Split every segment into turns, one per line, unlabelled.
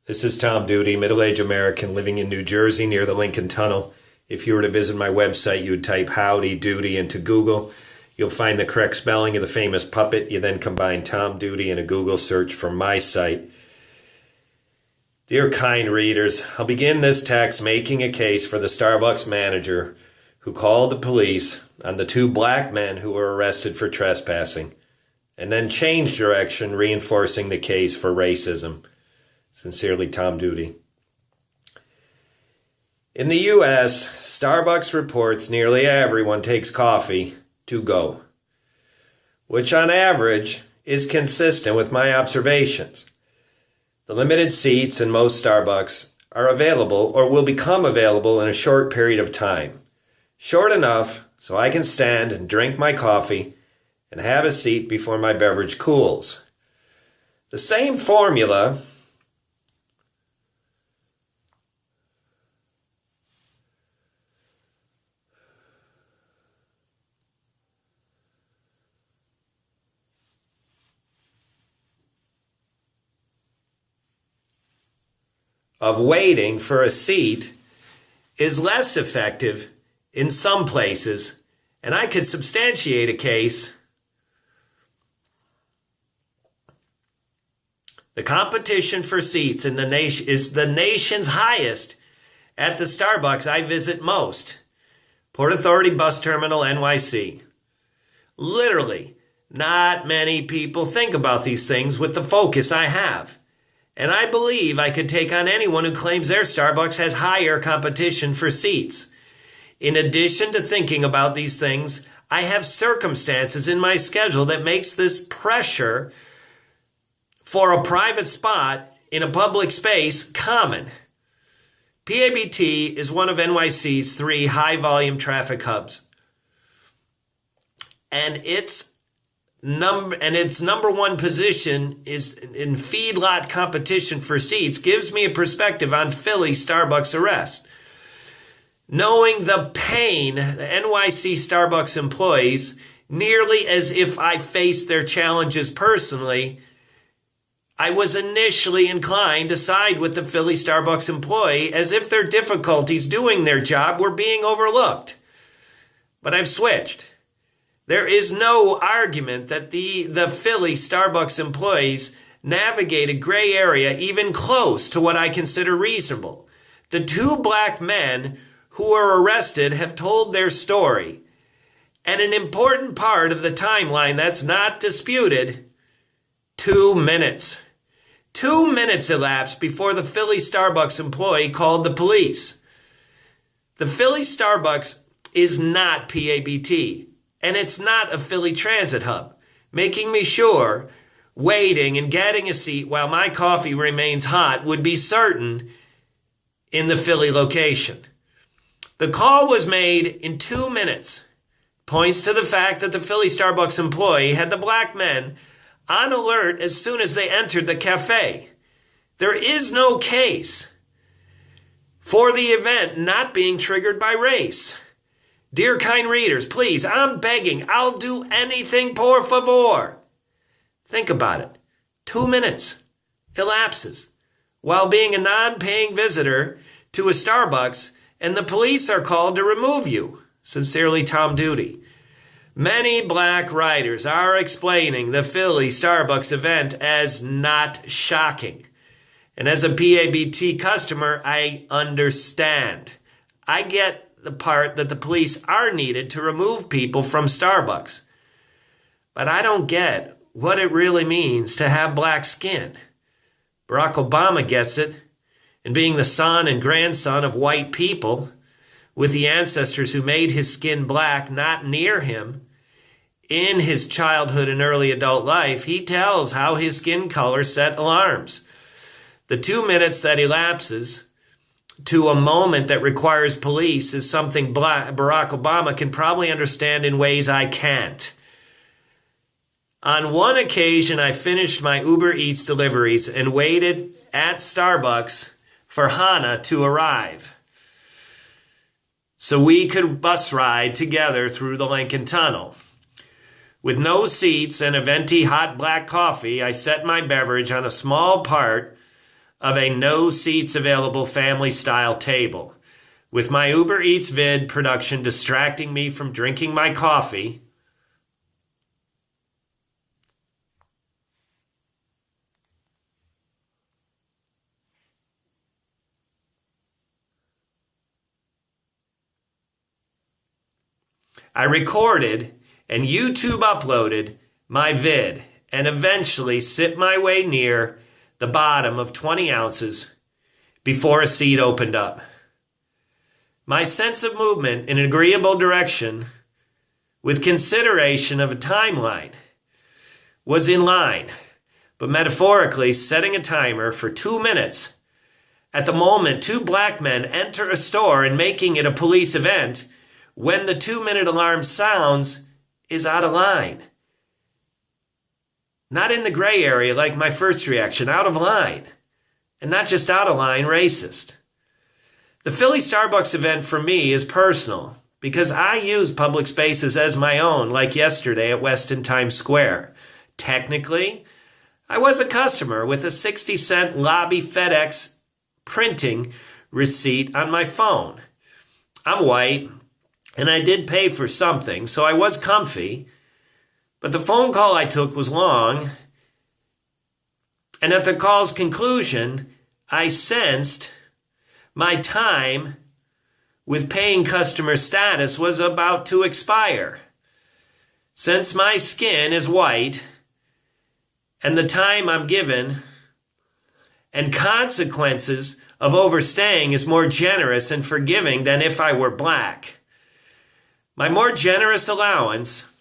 This is Tom Duty, middle-aged American living in New Jersey near the Lincoln Tunnel. If you were to visit my website, you would type Howdy Doody into Google. You'll find the correct spelling of the famous puppet. You then combine Tom Duty in a Google search for my site. Dear kind readers, I'll begin this text making a case for the Starbucks manager who called the police on the two black men who were arrested for trespassing, and then changed direction, reinforcing the case for racism. Sincerely, Tom Duty. In the U.S., Starbucks reports nearly everyone takes coffee to go, which on average is consistent with my observations. The limited seats in most Starbucks are available or will become available in a short period of time. Short enough so I can stand and drink my coffee and have a seat before my beverage cools. The same formula of waiting for a seat is less effective in some places, and I could substantiate a case. The competition for seats in the nation is the nation's highest at the Starbucks I visit most. Port Authority Bus Terminal, NYC. Literally, not many people think about these things with the focus I have. And I believe I could take on anyone who claims their Starbucks has higher competition for seats. In addition to thinking about these things, I have circumstances in my schedule that makes this pressure for a private spot in a public space common. PABT is one of NYC's 3 high-volume traffic hubs. And its number one position is in feedlot competition for seats gives me a perspective on Philly Starbucks arrest. Knowing the pain the NYC Starbucks employees, nearly as if I faced their challenges personally, I was initially inclined to side with the Philly Starbucks employee as if their difficulties doing their job were being overlooked. But I've switched. There is no argument that the Philly Starbucks employees navigate a gray area even close to what I consider reasonable. The 2 black men who were arrested have told their story. And an important part of the timeline that's not disputed, 2 minutes. 2 minutes elapsed before the Philly Starbucks employee called the police. The Philly Starbucks is not PABT. And it's not a Philly transit hub, making me sure waiting and getting a seat while my coffee remains hot would be certain in the Philly location. The call was made in 2 minutes. Points to the fact that the Philly Starbucks employee had the black men on alert as soon as they entered the cafe. There is no case for the event not being triggered by race. Dear kind readers, please, I'm begging. I'll do anything, por favor. Think about it. 2 minutes elapses while being a non-paying visitor to a Starbucks, and the police are called to remove you. Sincerely, Tom Duty. Many black writers are explaining the Philly Starbucks event as not shocking. And as a PABT customer, I understand. I get the part that the police are needed to remove people from Starbucks. But I don't get what it really means to have black skin. Barack Obama gets it, and being the son and grandson of white people, with the ancestors who made his skin black not near him, in his childhood and early adult life, he tells how his skin color set alarms. The 2 minutes that elapses to a moment that requires police is something Barack Obama can probably understand in ways I can't. On one occasion, I finished my Uber Eats deliveries and waited at Starbucks for Hannah to arrive so we could bus ride together through the Lincoln Tunnel. With no seats and a venti hot black coffee, I set my beverage on a small part of a no seats available family style table. With my Uber Eats vid production distracting me from drinking my coffee, I recorded and YouTube uploaded my vid and eventually sipped my way near the bottom of 20 ounces before a seat opened up. My sense of movement in an agreeable direction with consideration of a timeline was in line, but metaphorically setting a timer for 2 minutes. At the moment, 2 black men enter a store and making it a police event when the 2-minute alarm sounds is out of line. Not in the gray area like my first reaction, out of line. And not just out of line, racist. The Philly Starbucks event for me is personal because I use public spaces as my own, like yesterday at Westin Times Square. Technically, I was a customer with a 60-cent lobby FedEx printing receipt on my phone. I'm white, and I did pay for something, so I was comfy, but the phone call I took was long, and at the call's conclusion, I sensed my time with paying customer status was about to expire. Since my skin is white, and the time I'm given, and consequences of overstaying is more generous and forgiving than if I were black, my more generous allowance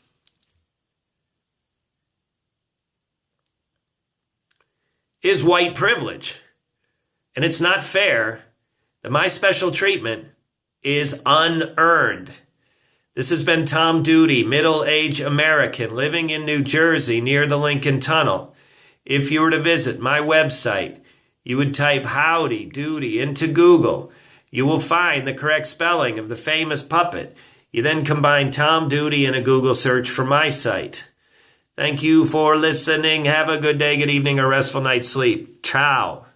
is white privilege. And it's not fair that my special treatment is unearned. This has been Tom Duty, middle-aged American living in New Jersey near the Lincoln Tunnel. If you were to visit my website, you would type Howdy Doody into Google. You will find the correct spelling of the famous puppet. You then combine Tom Duty in a Google search for my site. Thank you for listening. Have a good day, good evening, or restful night's sleep. Ciao.